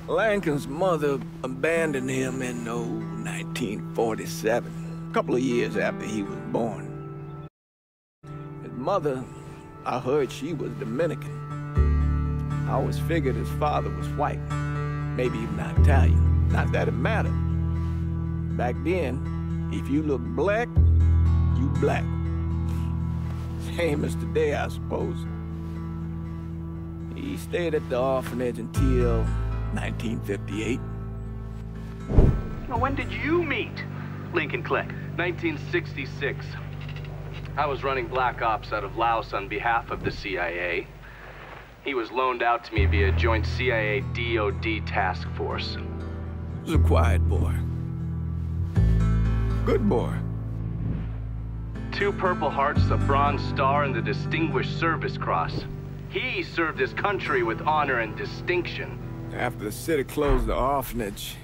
Lincoln's mother abandoned him in, 1947, a couple of years after he was born. His mother, I heard she was Dominican. I always figured his father was white, maybe even Italian. Not that it mattered. Back then, if you look black, you black. Same as today, I suppose. He stayed at the orphanage until 1958. Now, when did you meet Lincoln Click? 1966. I was running Black Ops out of Laos on behalf of the CIA. He was loaned out to me via joint CIA-DOD task force. He was a quiet boy. Good boy. 2 Purple Hearts, a Bronze Star, and the Distinguished Service Cross. He served his country with honor and distinction. After the city closed the orphanage,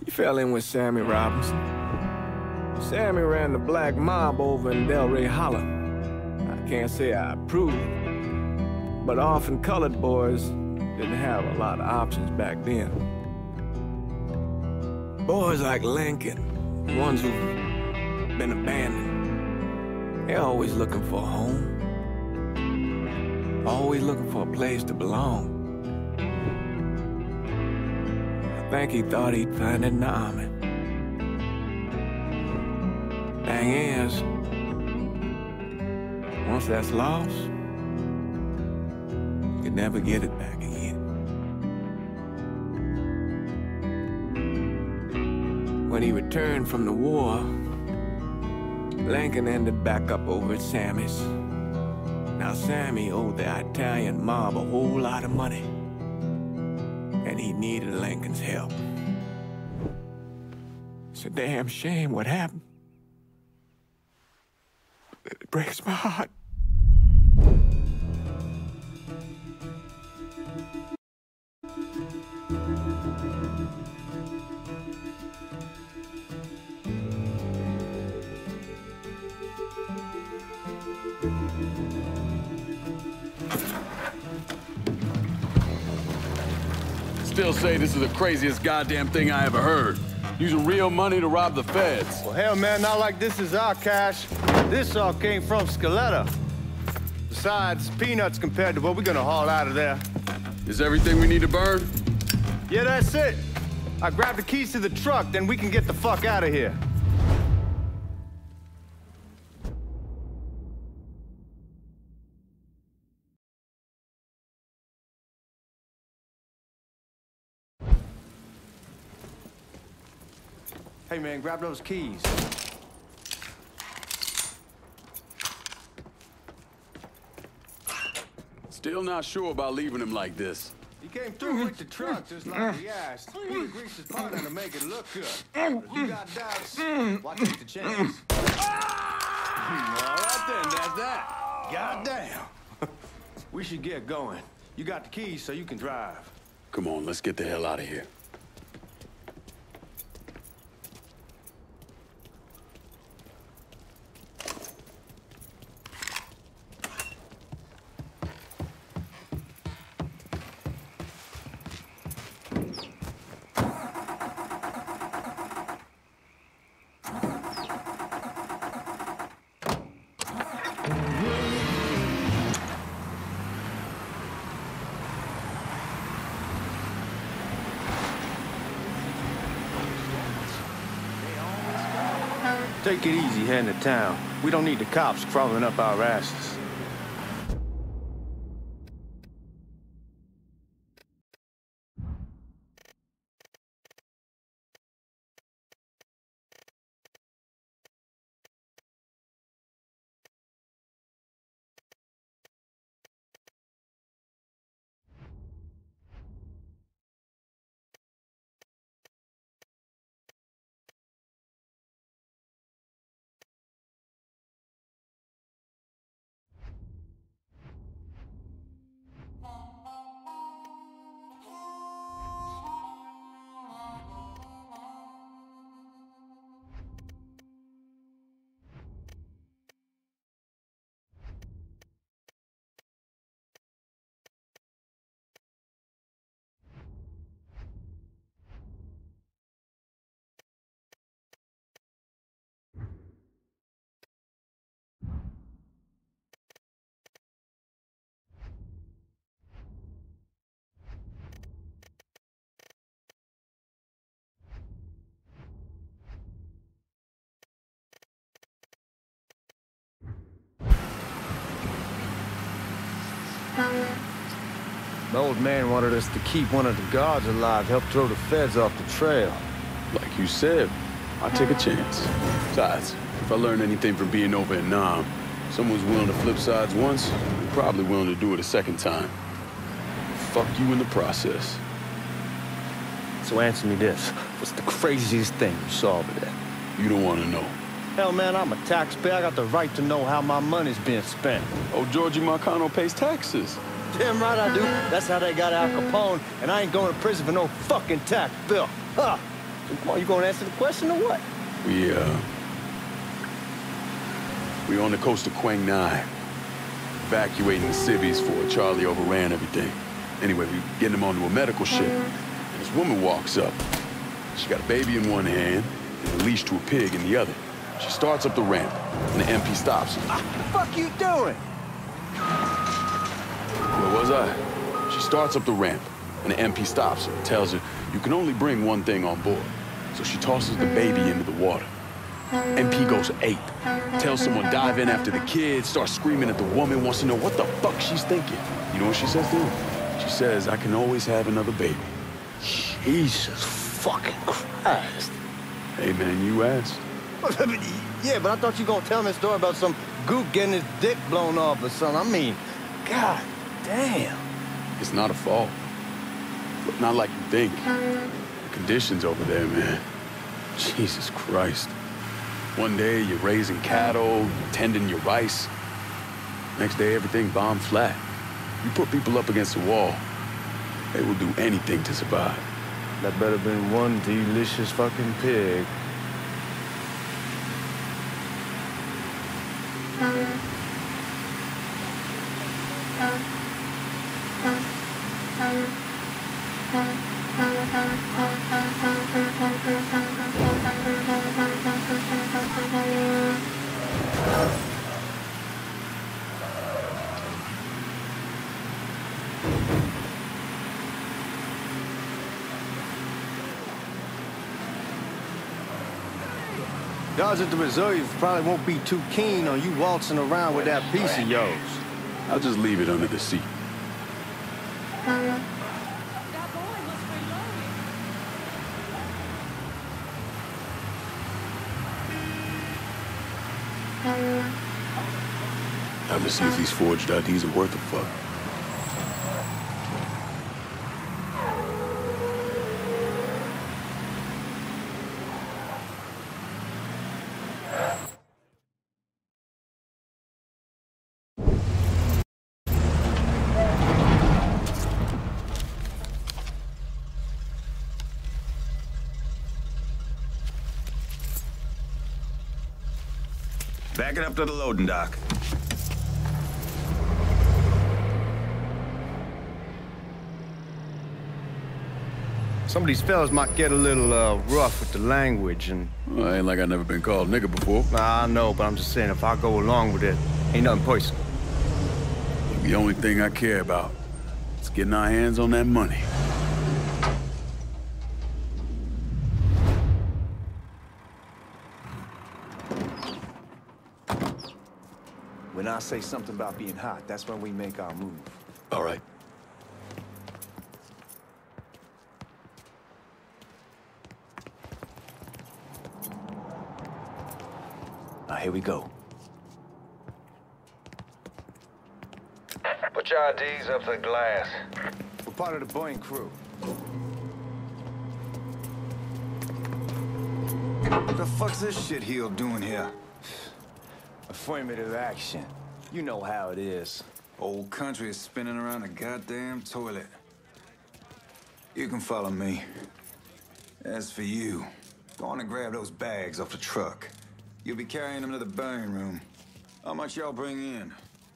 he fell in with Sammy Robinson. Sammy ran the black mob over in Delray Hollow. I can't say I approve, but orphan colored boys didn't have a lot of options back then. Boys like Lincoln, ones who've been abandoned, they're always looking for a home. Always looking for a place to belong. I think he thought he'd find it in the army. Thing is, once that's lost, you can never get it back again. When he returned from the war, Lincoln ended back up over at Sammy's. Now, Sammy owed the Italian mob a whole lot of money, and he needed Lincoln's help. It's a damn shame what happened. It breaks my heart. Still say this is the craziest goddamn thing I ever heard. Using real money to rob the feds. Well, hell, man, not like this is our cash. This all came from Scaletta. Besides, peanuts compared to what we're gonna haul out of there. Is everything we need to burn? Yeah, that's it. I grabbed the keys to the truck, then we can get the fuck out of here. Hey, man, grab those keys. Still not sure about leaving him like this. He came through with the truck just like we asked. Peter greased his partner to make it look good. But if you got doubts, why take the chance? All right then, that's that. Goddamn. We should get going. You got the keys so you can drive. Come on, let's get the hell out of here. Take it easy heading to town. We don't need the cops crawling up our asses. The old man wanted us to keep one of the guards alive, help throw the feds off the trail. Like you said, I take a chance. Besides, if I learn anything from being over in Nam, someone's willing to flip sides once, they're probably willing to do it a second time. Fuck you in the process. So answer me this. What's the craziest thing you saw over there? You don't want to know. Hell, man, I'm a taxpayer. I got the right to know how my money's being spent. Oh, Georgie Marcano pays taxes. Damn right I do. That's how they got Al Capone, and I ain't going to prison for no fucking tax bill. Huh. So come on, you gonna answer the question or what? We on the coast of Quang Nai, evacuating the civvies for Charlie overran everything. Anyway, we getting him onto a medical ship, and this woman walks up. She got a baby in one hand and a leash to a pig in the other. She starts up the ramp, and the MP stops her. What the fuck you doing? Where was I? She starts up the ramp, and the MP stops her and tells her, you can only bring one thing on board. So she tosses the baby into the water. MP goes ape, tells someone dive in after the kid, starts screaming at the woman, wants to know what the fuck she's thinking. You know what she says to him? She says, I can always have another baby. Jesus fucking Christ. Hey man, you asked. Yeah, but I thought you gonna tell me a story about some gook getting his dick blown off or something. I mean, god damn. It's not a fault. But not like you think. The conditions over there, man. Jesus Christ. One day you're raising cattle, tending your rice. Next day everything bombed flat. You put people up against the wall, they will do anything to survive. That better been one delicious fucking pig. Guards at the reserve probably won't be too keen on you waltzing around with that piece of yours. I'll just leave it under the seat. Time to see if these forged IDs are worth a fuck. Back it up to the loading dock. Some of these fellas might get a little rough with the language and... Well, ain't like I never been called nigga before. Nah, I know, but I'm just saying, if I go along with it, ain't nothing personal. The only thing I care about is getting our hands on that money. When I say something about being hot, that's when we make our move. All right. Now, here we go. Put your IDs up to the glass. We're part of the Boeing crew. What the fuck's this shitheel doing here? Affirmative action. You know how it is. Old country is spinning around the goddamn toilet. You can follow me. As for you, go on and grab those bags off the truck. You'll be carrying them to the burn room. How much y'all bring in?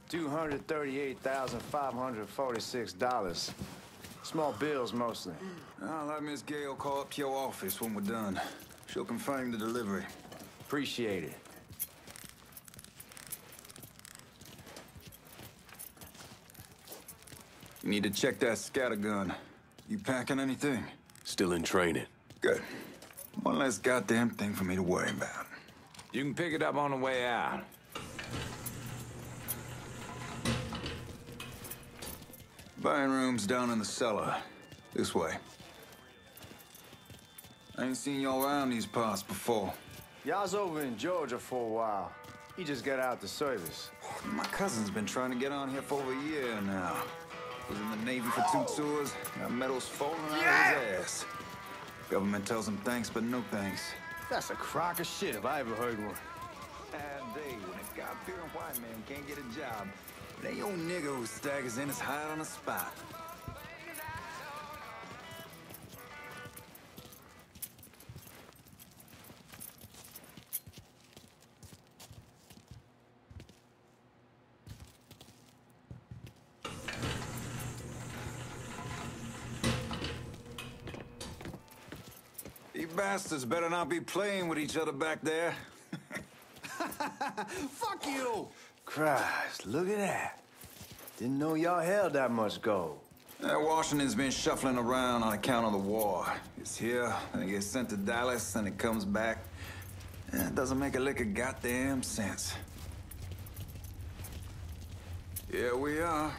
$238,546. Small bills, mostly. I'll have Miss Gale call up to your office when we're done. She'll confirm the delivery. Appreciate it. You need to check that scattergun. You packing anything? Still in training. Good. One less goddamn thing for me to worry about. You can pick it up on the way out. Spying room's down in the cellar. This way. I ain't seen y'all around these parts before. Y'all's over in Georgia for a while. He just got out the service. My cousin's been trying to get on here for over a year now. Was in the Navy for 2 tours, got medals falling out of his ass. Government tells him thanks, but no thanks. That's a crock of shit if I ever heard one. Bad day when a God-fearing white man can't get a job. They old nigga who staggers in is hide on the spot. You bastards better not be playing with each other back there. Fuck you! Christ, look at that. Didn't know y'all held that much gold. Washington's been shuffling around on account of the war. It's here, and it gets sent to Dallas, and it comes back. It doesn't make a lick of goddamn sense. Here we are.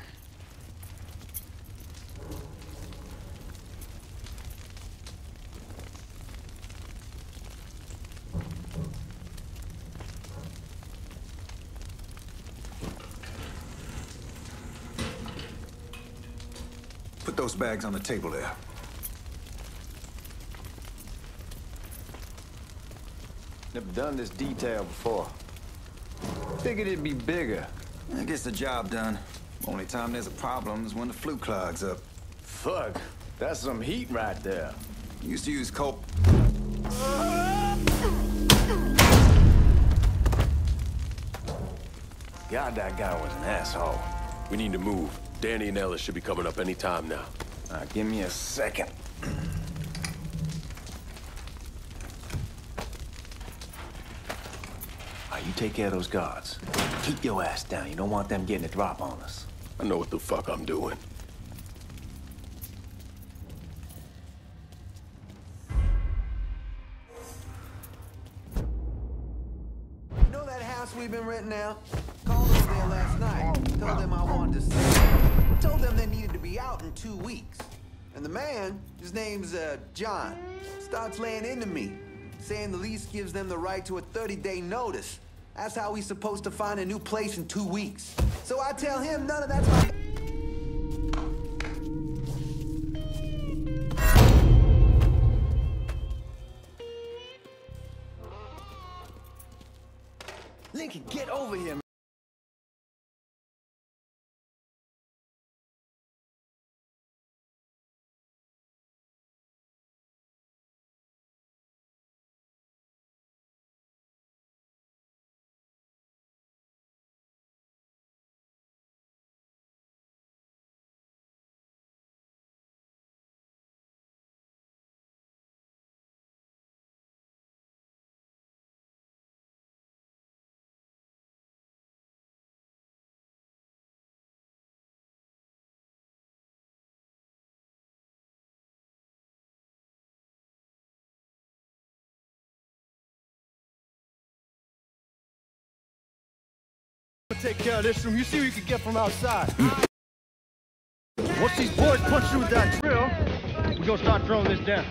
Put those bags on the table there. Never done this detail before. Figured it'd be bigger. It gets the job done. Only time there's a problem is when the flue clogs up. Fuck, that's some heat right there. Used to use coal. God, that guy was an asshole. We need to move. Danny and Ellis should be coming up any time now. Give me a second. You take care of those guards. Keep your ass down. You don't want them getting a drop on us. I know what the fuck I'm doing. You know that house we've been renting out? Called over there last night. Told them I wanted to see. Told them they needed to be out in 2 weeks. And the man, his name's John, starts laying into me, saying the lease gives them the right to a 30-day notice. That's how he's supposed to find a new place in 2 weeks. So I tell him none of that's my... Lincoln, get over here, man. Take care of this room. You see what you can get from outside. Once these boys punch through that drill, we're gonna start throwing this down.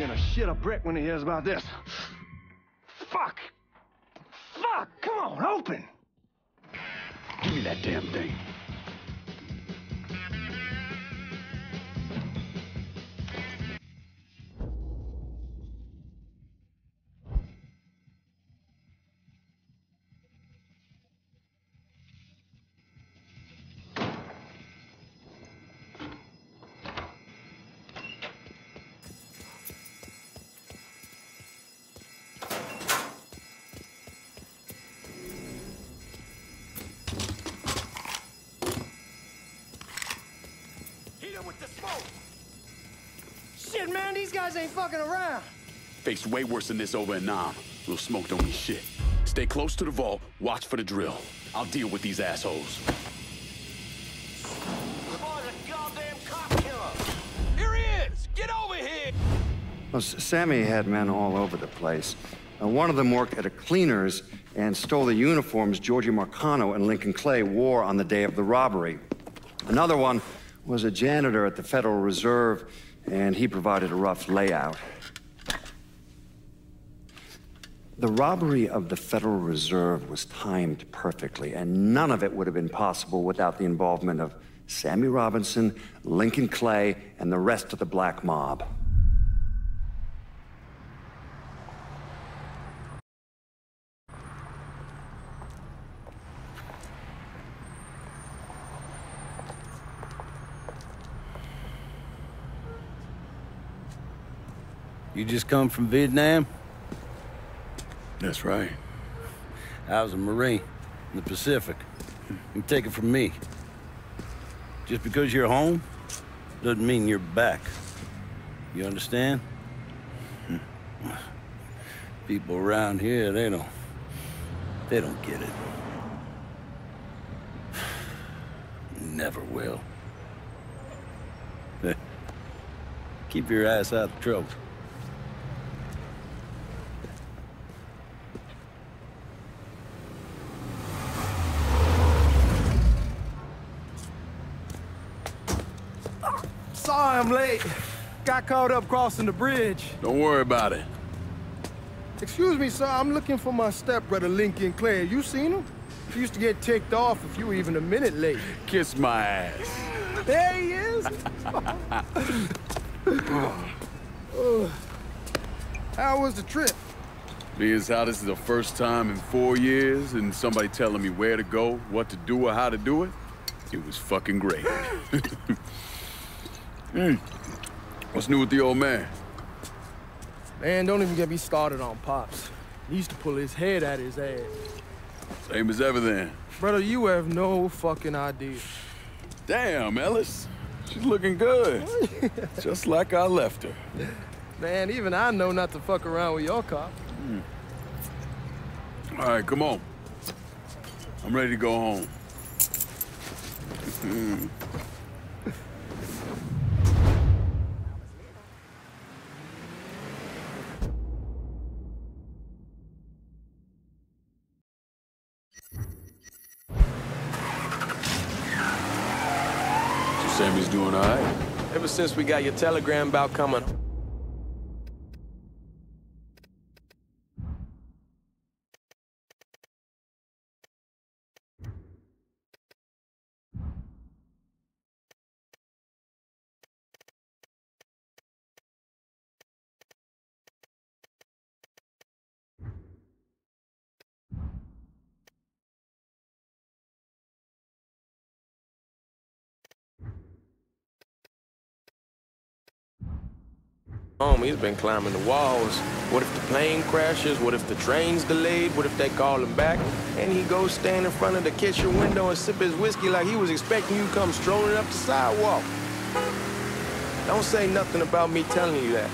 gonna shit a brick when he hears about this. Fuck! Fuck! Come on, open! Give me that damn thing. Shit, man, these guys ain't fucking around. Faced way worse than this over in Nam. Little smoke don't mean shit. Stay close to the vault, watch for the drill. I'll deal with these assholes. The boy's a goddamn cop killer. Here he is! Get over here! Well, Sammy had men all over the place. One of them worked at a cleaner's and stole the uniforms Georgie Marcano and Lincoln Clay wore on the day of the robbery. Another one was a janitor at the Federal Reserve, and he provided a rough layout. The robbery of the Federal Reserve was timed perfectly, and none of it would have been possible without the involvement of Sammy Robinson, Lincoln Clay, and the rest of the black mob. You just come from Vietnam? That's right. I was a Marine in the Pacific. You take it from me. Just because you're home doesn't mean you're back. You understand? People around here, they don't get it. Never will. Keep your ass out of trouble. Sorry I'm late. Got caught up crossing the bridge. Don't worry about it. Excuse me, sir. I'm looking for my stepbrother, Lincoln Clay. You seen him? He used to get ticked off if you were even a minute late. Kiss my ass. There he is. How was the trip? Being as how this is the first time in 4 years and somebody telling me where to go, what to do, or how to do it, it was fucking great. What's new with the old man? Man, don't even get me started on Pops. He used to pull his head out his ass. Same as ever then. Brother, you have no fucking idea. Damn, Ellis. She's looking good. Just like I left her. Man, even I know not to fuck around with your cop. All right, come on. I'm ready to go home. Sammy's doing all right. Ever since we got your telegram about coming. He's been climbing the walls. What if the plane crashes? What if the train's delayed? What if they call him back? And he goes stand in front of the kitchen window and sip his whiskey like he was expecting you to come strolling up the sidewalk. Don't say nothing about me telling you that.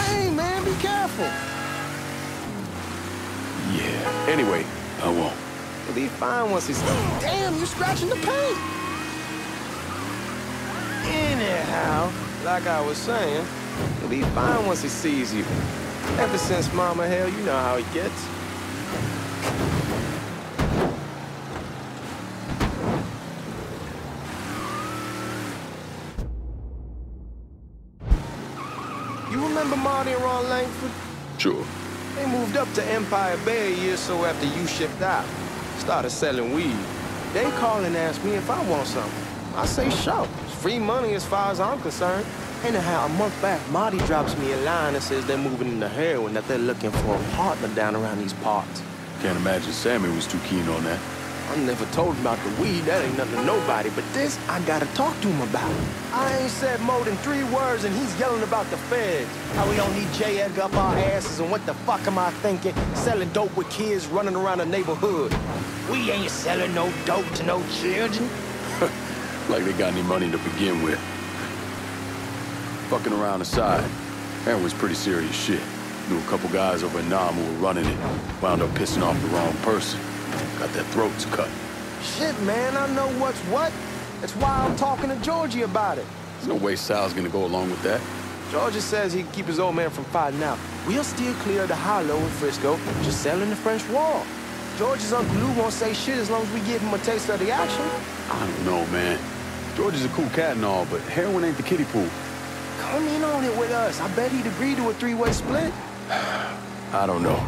Hey, man, be careful. Yeah. Anyway, I won't. He'll be fine once he's... Damn, you're scratching the paint. Anyhow, like I was saying, he'll be fine once he sees you. Ever since Mama Hell, you know how he gets. You remember Marty and Ron Langford? Sure. They moved up to Empire Bay a year or so after you shipped out. Started selling weed. They call and ask me if I want something. I say, sure. It's free money as far as I'm concerned. Anyhow, a month back, Marty drops me a line and says they're moving into heroin, that they're looking for a partner down around these parts. Can't imagine Sammy was too keen on that. I never told him about the weed, that ain't nothing to nobody, but this, I gotta talk to him about. I ain't said more than 3 words and he's yelling about the feds. How we don't need J. Edgar up our asses and what the fuck am I thinking? Selling dope with kids running around the neighborhood. We ain't selling no dope to no children. Like they got any money to begin with. Fucking around aside, heroin's pretty serious shit. Knew a couple guys over in Nam who were running it. Wound up pissing off the wrong person. Got their throats cut. Shit, man, I know what's what. That's why I'm talking to Georgie about it. There's no way Sal's gonna go along with that. Georgie says he can keep his old man from fighting out. We'll steer clear of the Hollow in Frisco, just selling the French Wall. George's Uncle Lou won't say shit as long as we give him a taste of the action. I don't know, man. George is a cool cat and all, but heroin ain't the kiddie pool. Come in on it with us. I bet he'd agree to a 3-way split. I don't know.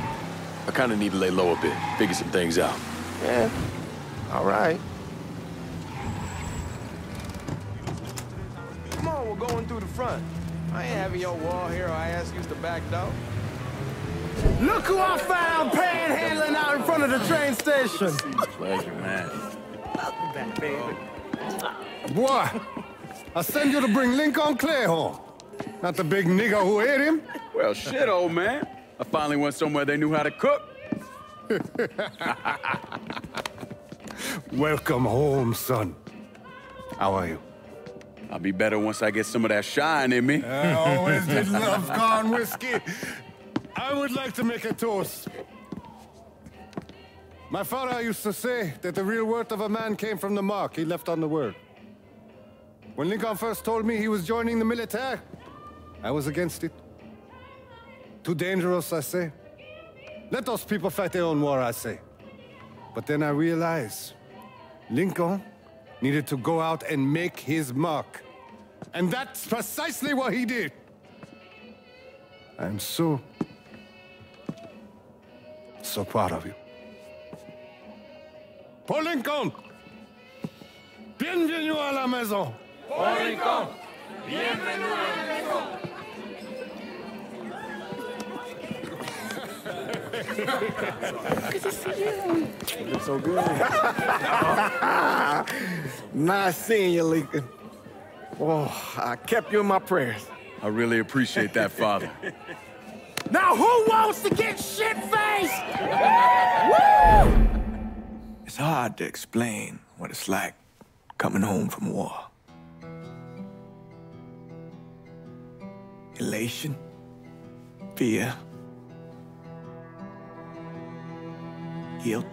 I kind of need to lay low a bit, figure some things out. Yeah, all right. Come on, we're going through the front. I ain't having your war hero ass use the back door. Look who I found panhandling out in front of the train station. Pleasure, man. Welcome back, baby. Boy, I send you to bring Lincoln Clay home. Not the big nigga who ate him. Well, shit, old man. I finally went somewhere they knew how to cook. Welcome home, son. How are you? I'll be better once I get some of that shine in me. I always did love corn whiskey. I would like to make a toast. My father used to say that the real worth of a man came from the mark he left on the world. When Lincoln first told me he was joining the military, I was against it. Too dangerous, I say. Let those people fight their own war, I say. But then I realized Lincoln needed to go out and make his mark. And that's precisely what he did. I'm so proud of you. Paul Lincoln! Bienvenue à la maison! Paul Lincoln! Bienvenue à la maison! Good to see you. You look so good. Nice seeing you, Lincoln. Oh, I kept you in my prayers. I really appreciate that, Father. Now who wants to get shit-faced? Woo! It's hard to explain what it's like coming home from war. Elation, fear, guilt.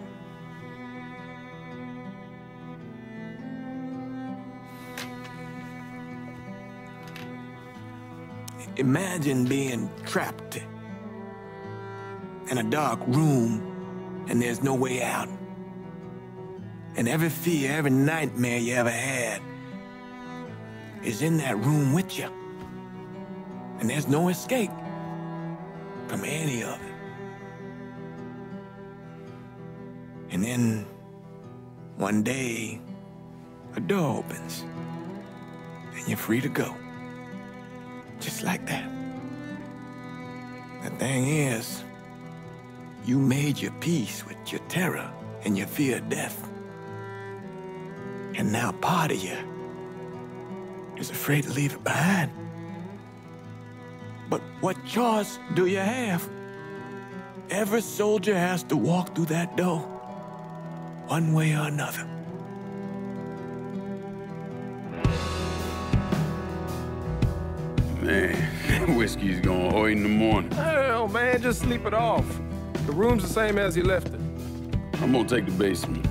Imagine being trapped in a dark room and there's no way out. And every fear, every nightmare you ever had is in that room with you. And there's no escape from any of it. And then one day, a door opens and you're free to go. Just like that. The thing is, you made your peace with your terror and your fear of death. And now part of you is afraid to leave it behind. But what choice do you have? Every soldier has to walk through that door, one way or another. Man, whiskey's going hoy in the morning. Hell, man, just sleep it off. The room's the same as you left it. I'm gonna take the basement.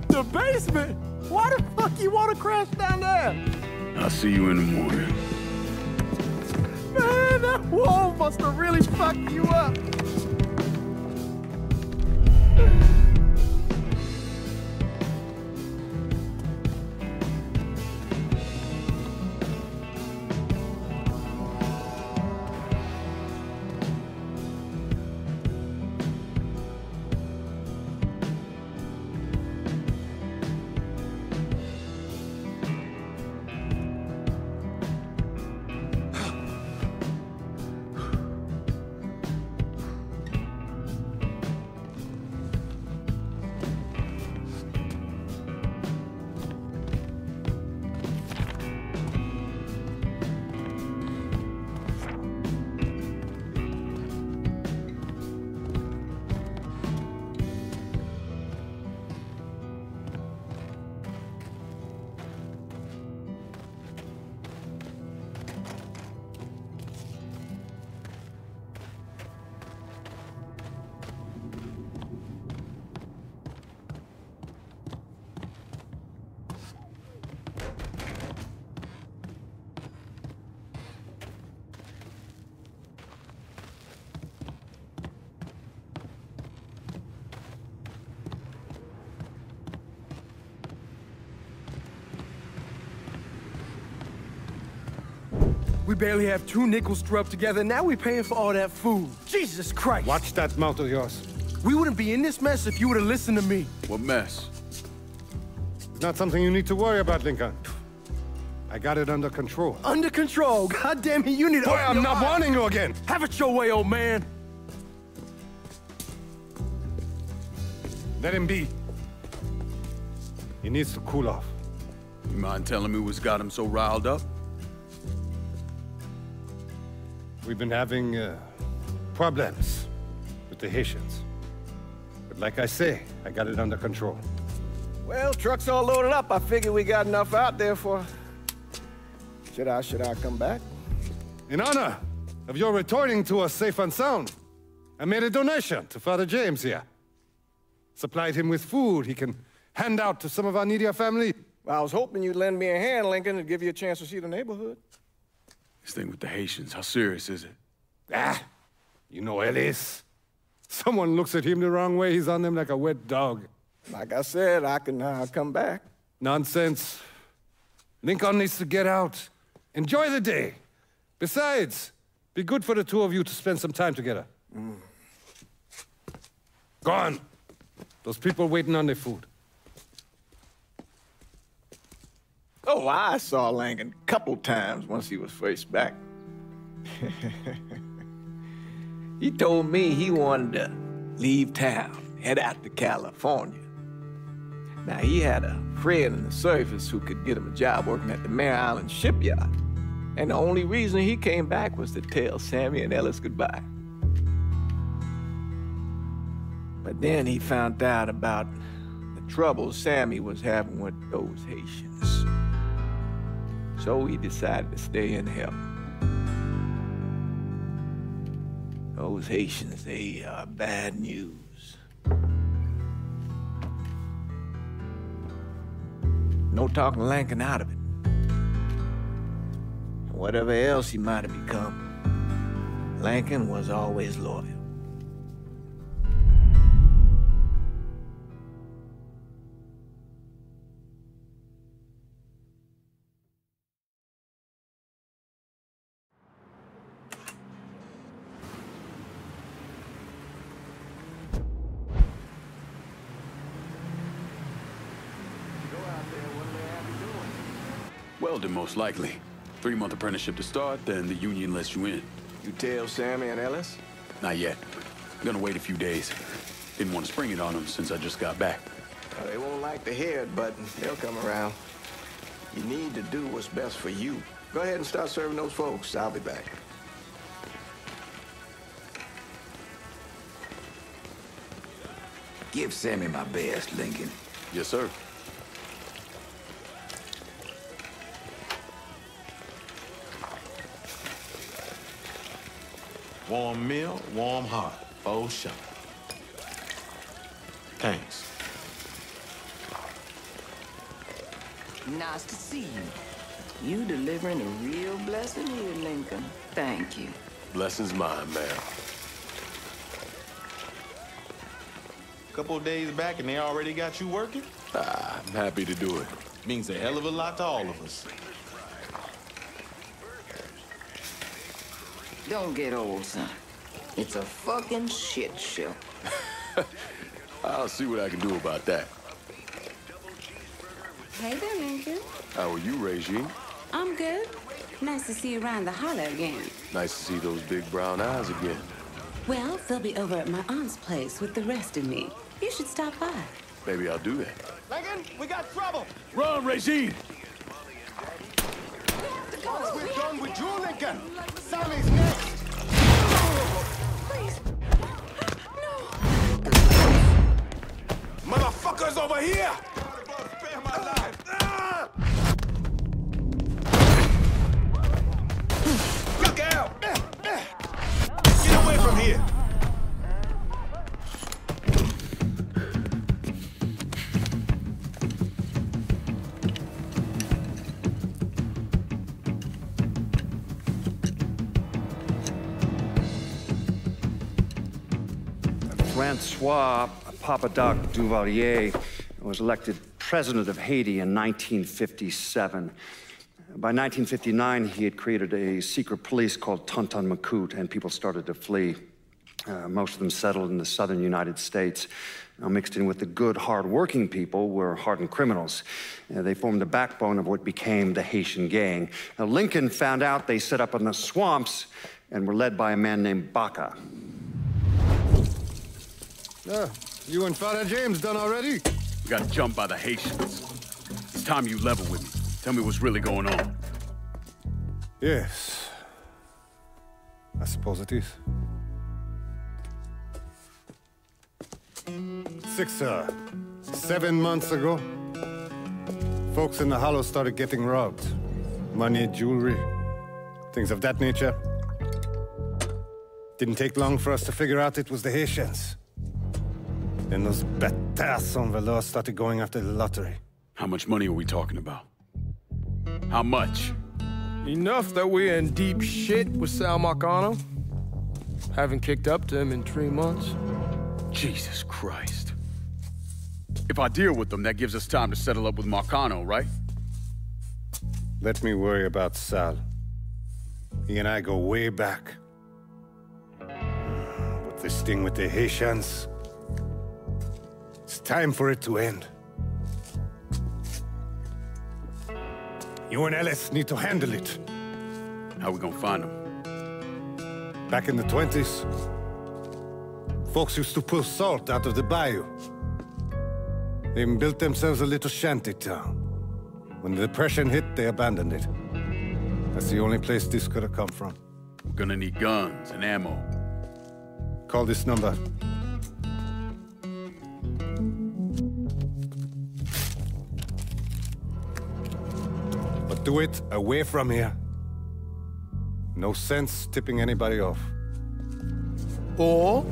The basement? Why the fuck you want to crash down there? I'll see you in the morning. Man, that wall must have really fucked you up. We barely have 2 nickels to rub together, and now we're paying for all that food. Jesus Christ! Watch that mouth of yours. We wouldn't be in this mess if you would have listened to me. What mess? It's not something you need to worry about, Lincoln. I got it under control. Under control? God damn it, you need to... Boy, I'm not warning you again! Have it your way, old man! Let him be. He needs to cool off. You mind telling me what's got him so riled up? We've been having problems with the Haitians. But like I say, I got it under control. Well, truck's all loaded up. I figure we got enough out there for... Should I come back? In honor of your returning to us safe and sound, I made a donation to Father James here. Supplied him with food he can hand out to some of our needier family. Well, I was hoping you'd lend me a hand, Lincoln, and give you a chance to see the neighborhood. This thing with the Haitians, how serious is it? Ah, you know Ellis. Someone looks at him the wrong way, he's on them like a wet dog. Like I said, I can come back. Nonsense. Lincoln needs to get out. Enjoy the day. Besides, be good for the two of you to spend some time together. Go on. Those people waiting on their food. Oh, I saw Lincoln a couple times once he was first back. He told me he wanted to leave town, head out to California. Now, he had a friend in the service who could get him a job working at the Mare Island shipyard. And the only reason he came back was to tell Sammy and Ellis goodbye. But then he found out about the trouble Sammy was having with those Haitians. So he decided to stay and help. Those Haitians, they are bad news. No talking Lincoln out of it. Whatever else he might have become, Lincoln was always loyal. Welding, most likely. 3-month apprenticeship to start, then the union lets you in. You tell Sammy and Ellis? Not yet. I'm gonna wait a few days. Didn't want to spring it on them since I just got back. Well, they won't like to hear it, but they'll come around. You need to do what's best for you. Go ahead and start serving those folks. I'll be back. Give Sammy my best, Lincoln. Yes, sir. Warm meal, warm heart. Oh, shut. Thanks. Nice to see you. You delivering a real blessing here, Lincoln. Thank you. Blessing's mine, ma'am. Couple of days back and they already got you working? I'm happy to do it. Means a hell of a lot to all of us. Don't get old, son. It's a fucking shit show. I'll see what I can do about that. Hey there, Lincoln. How are you, Regine? I'm good. Nice to see you around the holler again. Nice to see those big brown eyes again. Well, they'll be over at my aunt's place with the rest of me. You should stop by. Maybe I'll do that. Lincoln, we got trouble! Run, Regine! Once we're done with you, Lincoln, Sammy's next! Please. No! Motherfuckers over here! Spare my life! Look out! Get away from here! Francois Pocetak Duvalier was elected president of Haiti in 1957. By 1959, he had created a secret police called Tonton Macoute, and people started to flee. Most of them settled in the southern United States. Now, mixed in with the good, hard-working people were hardened criminals. They formed the backbone of what became the Haitian Gang. Now, Lincoln found out they set up in the swamps and were led by a man named Baca. You and Father James done already? We got jumped by the Haitians. It's time you level with me. Tell me what's really going on. Yes. I suppose it is. 7 months ago, folks in the Hollow started getting robbed. Money, jewelry, things of that nature. Didn't take long for us to figure out it was the Haitians. Then those bâtards en velours started going after the lottery. How much money are we talking about? How much? Enough that we're in deep shit with Sal Marcano. Haven't kicked up to him in 3 months. Jesus Christ. If I deal with them, that gives us time to settle up with Marcano, right? Let me worry about Sal. He and I go way back. But this thing with the Haitians, it's time for it to end. You and Ellis need to handle it. How we gonna find them? Back in the 20s, folks used to pull salt out of the bayou. They even built themselves a little shanty town. When the Depression hit, they abandoned it. That's the only place this could have come from. We're gonna need guns and ammo. Call this number. But do it away from here. No sense tipping anybody off. Or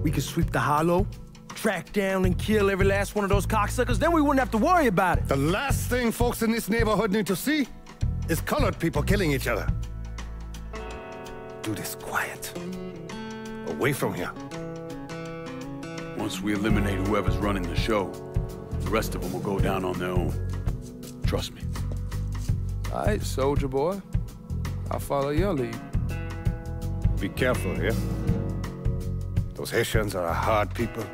we could sweep the Hollow, track down and kill every last one of those cocksuckers, then we wouldn't have to worry about it. The last thing folks in this neighborhood need to see is colored people killing each other. Do this quiet. Away from here. Once we eliminate whoever's running the show, the rest of them will go down on their own. Trust me. All right, soldier boy. I'll follow your lead. Be careful here. Those Haitians are a hard people.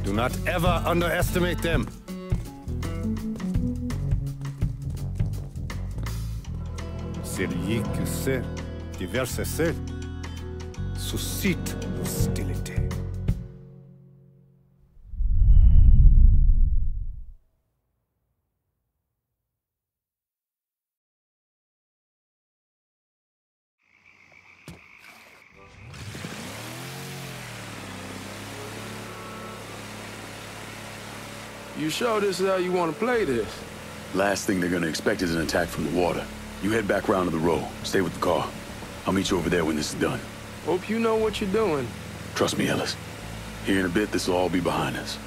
Do not ever underestimate them. Celui qui sait diverser seul suscite hostilité. You sure this is how you want to play this? Last thing they're gonna expect is an attack from the water. You head back round to the row. Stay with the car. I'll meet you over there when this is done. Hope you know what you're doing. Trust me, Ellis. Here in a bit, this will all be behind us.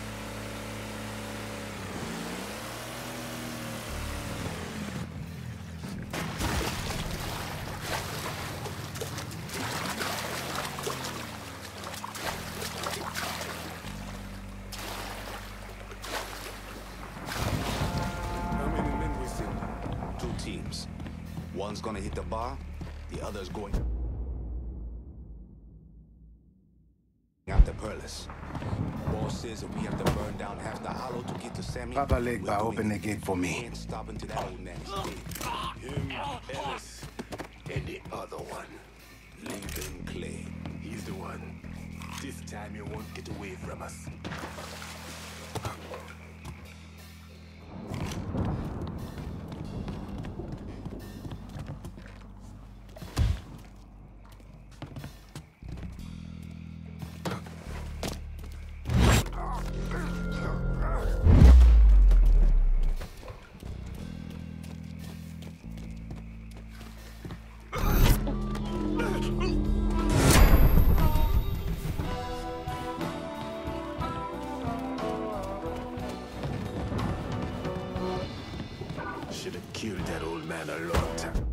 One's gonna hit the bar, the other's going after Perlis. Boss says if we have to burn down half the Hollow to get to Sammy, Papa Legba, open the gate for me. Can't stop until that old man is dead. Him, Ellis, and the other one. Lincoln Clay. He's the one. This time he won't get away from us. Should have killed that old man a long time ago.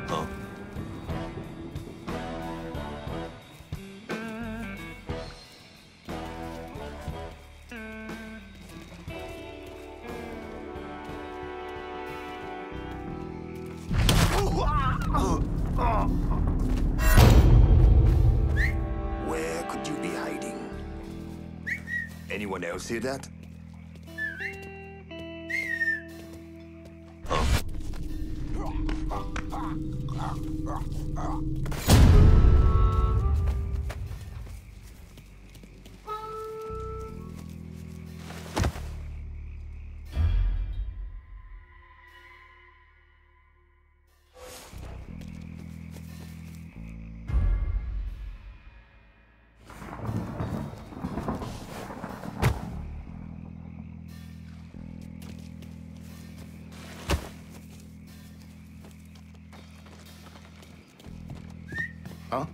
Huh? Where could you be hiding? Anyone else hear that? Huh?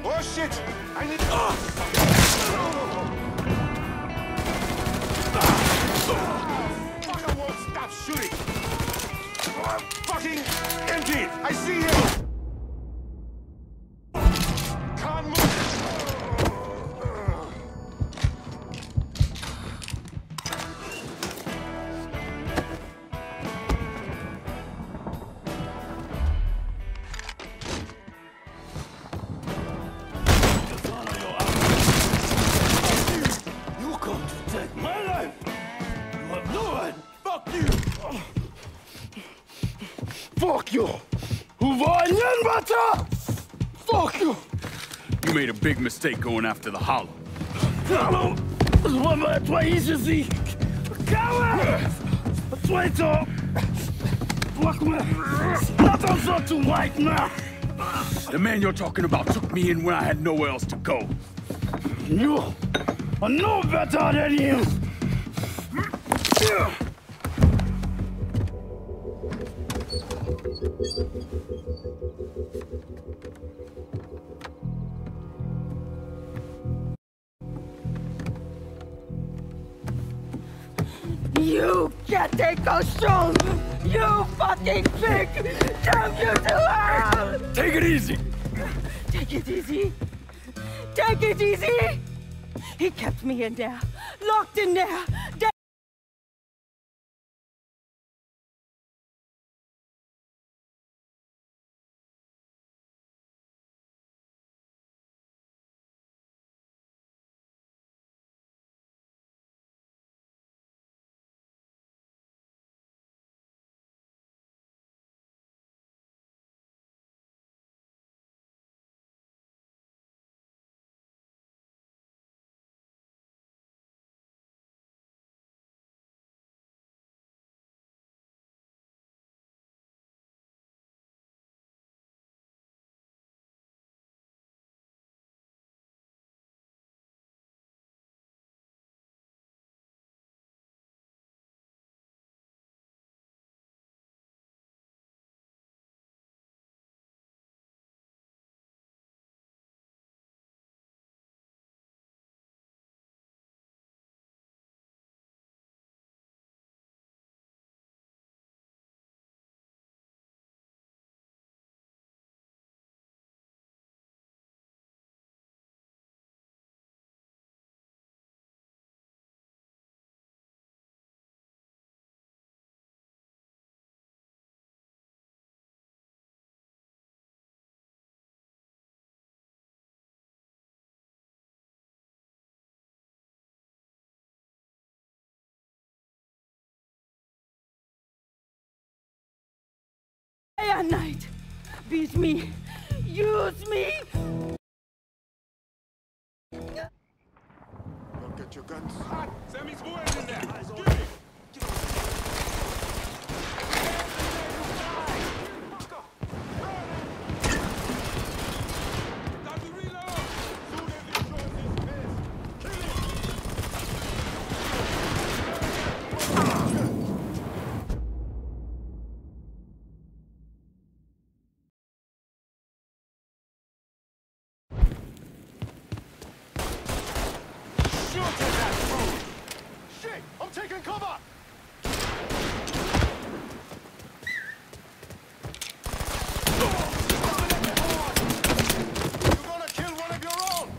Oh shit! I need. Fucker won't stop shooting. I'm fucking empty. I see you. Can't move. Fuck you! Who var igen, butter? Fuck you! You made a big mistake going after the Hollow. Hallo! Vad var det easy? Coward! Traitor! Fuck me! Not on so too white now! The man you're talking about took me in when I had nowhere else to go. You are no better than him! You can't take those strong! You fucking pig! Damn you to hell! Take it easy! Take it easy! Take it easy! He kept me in there, locked in there. day and night. Beat me. Use me. Go get your guns. Sammy's boys in there. Get it. I'm taking cover! You're gonna kill one of your own!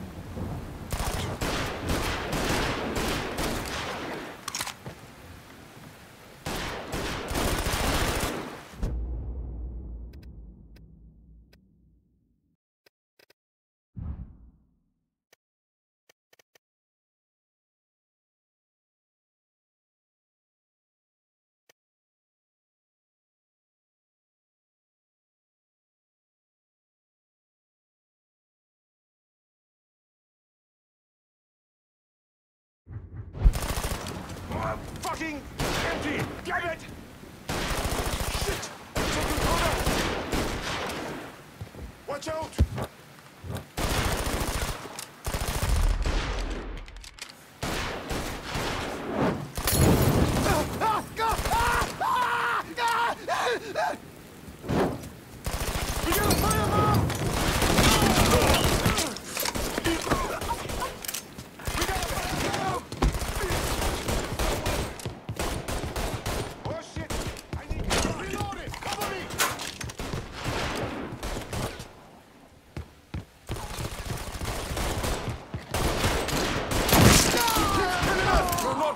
Fucking empty! Damn it! Shit! I'm taking cover! Watch out! We got a firebomb!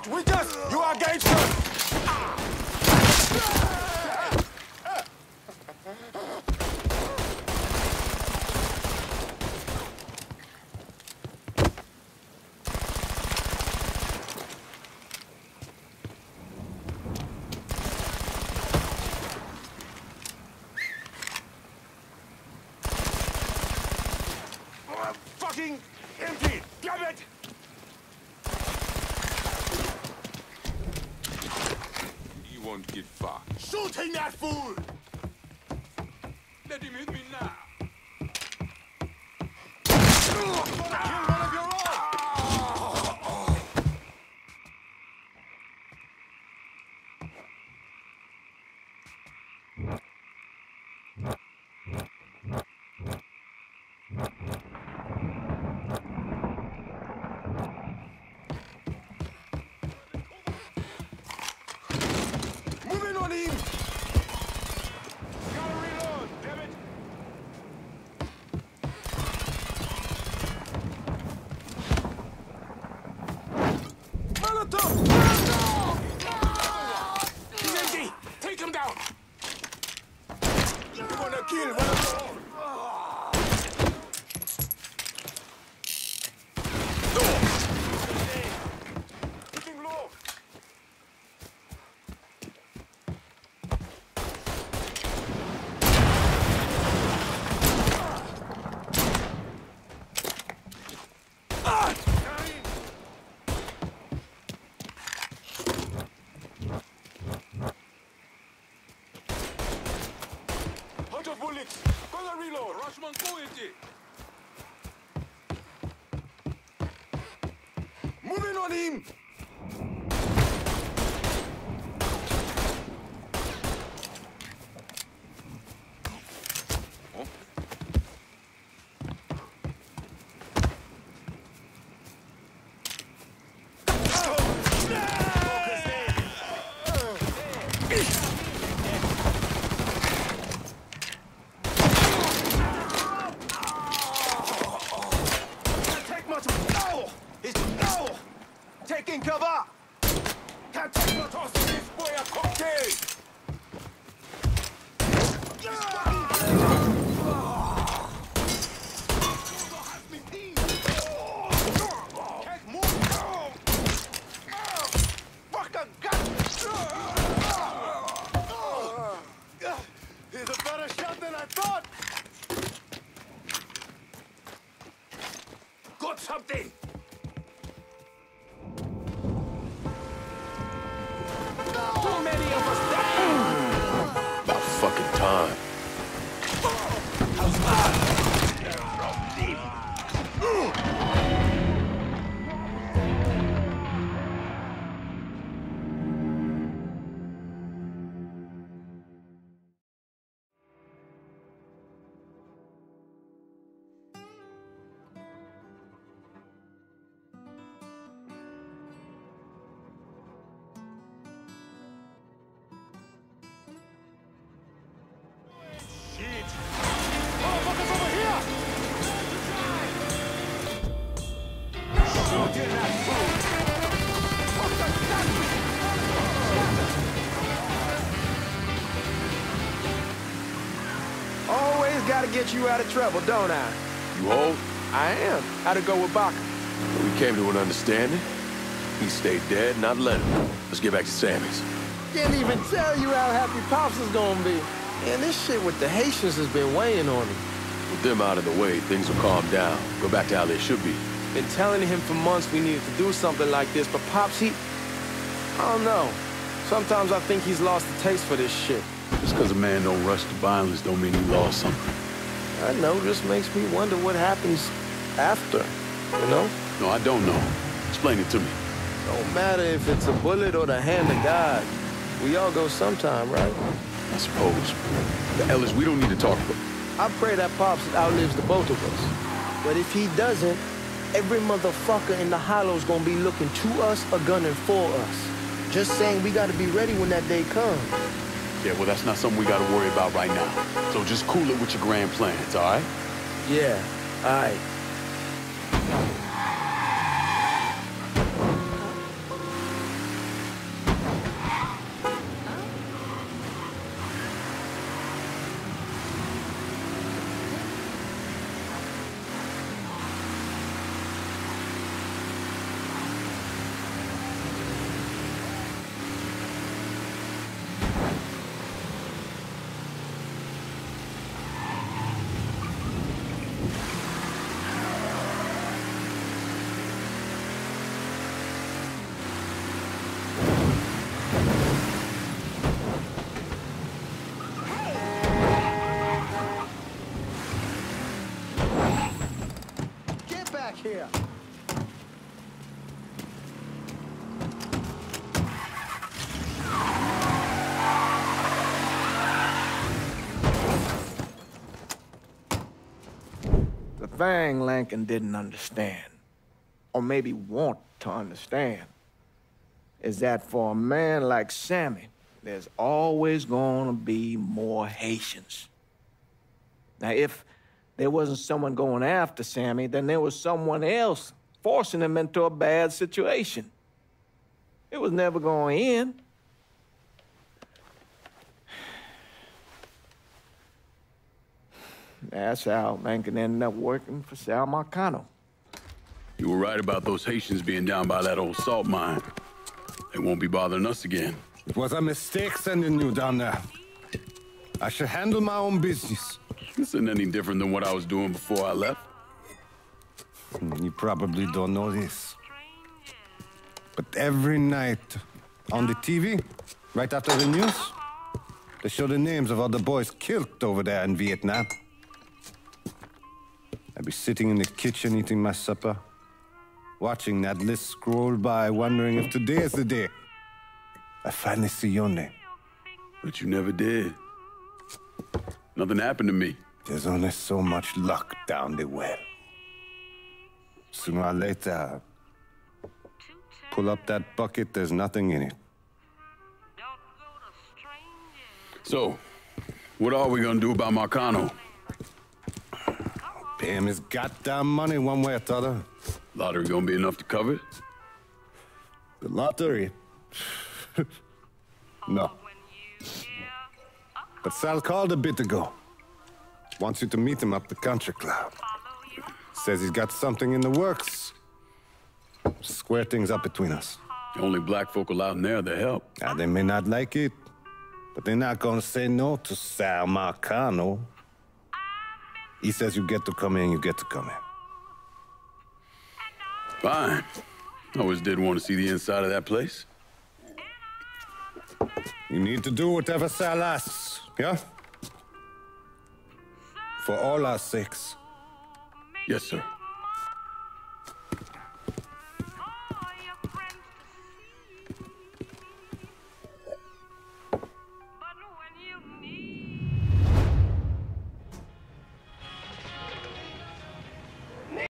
With us! You are gangsters! Fucking empty! Damn it! Won't get far. Shooting that fool! Let him hit me now. You're gonna kill one of your own! Moving on him! Gotta reload, damn it! Molotov! Molotov! He's empty! Take him down! You wanna kill one of your own! Looking low! Hunter bullets! Gonna reload! Rushman, go with it! Moving on him! Taking cover! Can't take no toss to this boy a cocktail! Can't move! Fucking gun! Here's a better many of us die? About fucking time. Always gotta get you out of trouble, don't I? You hold? I am. How'd it go with Baca? We came to an understanding. He stayed dead, not let him. Let's get back to Sammy's. Can't even tell you how happy Pops is gonna be. Man, this shit with the Haitians has been weighing on him. With them out of the way, things will calm down. Go back to how they should be. Been telling him for months we needed to do something like this, but Pops, I don't know. Sometimes I think he's lost the taste for this shit. Just because a man don't rush to violence don't mean he lost something. I know, just makes me wonder what happens after, you know? No, I don't know. Explain it to me. Don't matter if it's a bullet or the hand of God. We all go sometime, right? I suppose. But Ellis, we don't need to talk about... I pray that Pops outlives the both of us. But if he doesn't, every motherfucker in the hollow's gonna be looking to us or gunning for us. Just saying we gotta be ready when that day comes. Yeah, well, that's not something we gotta worry about right now. So just cool it with your grand plans, all right? Yeah, all right. Here. The thing Lincoln didn't understand, or maybe want to understand, is that for a man like Sammy, there's always gonna be more Haitians. Now, if there wasn't someone going after Sammy, then there was someone else forcing him into a bad situation. It was never going to end. That's how Lincoln ended up working for Sal Marcano. You were right about those Haitians being down by that old salt mine. They won't be bothering us again. It was a mistake sending you down there. I should handle my own business. This isn't any different than what I was doing before I left. You probably don't know this. But every night on the TV, right after the news, they show the names of all the boys killed over there in Vietnam. I'd be sitting in the kitchen eating my supper, watching that list scroll by, wondering if today is the day I finally see your name. But you never did. Nothing happened to me. There's only so much luck down the well. Sooner or later, pull up that bucket, there's nothing in it. So, what are we gonna do about Marcano? Pay him his goddamn money one way or the other. Lottery gonna be enough to cover it? The lottery? No. But Sal called a bit ago. Wants you to meet him up the country club. Says he's got something in the works. Square things up between us. The only black folk allowed in there to help. They may not like it, but they're not gonna say no to Sal Marcano. He says you get to come in, you get to come in. Fine. I always did want to see the inside of that place. You need to do whatever Sal asks, yeah? For all our sakes. Yes, sir.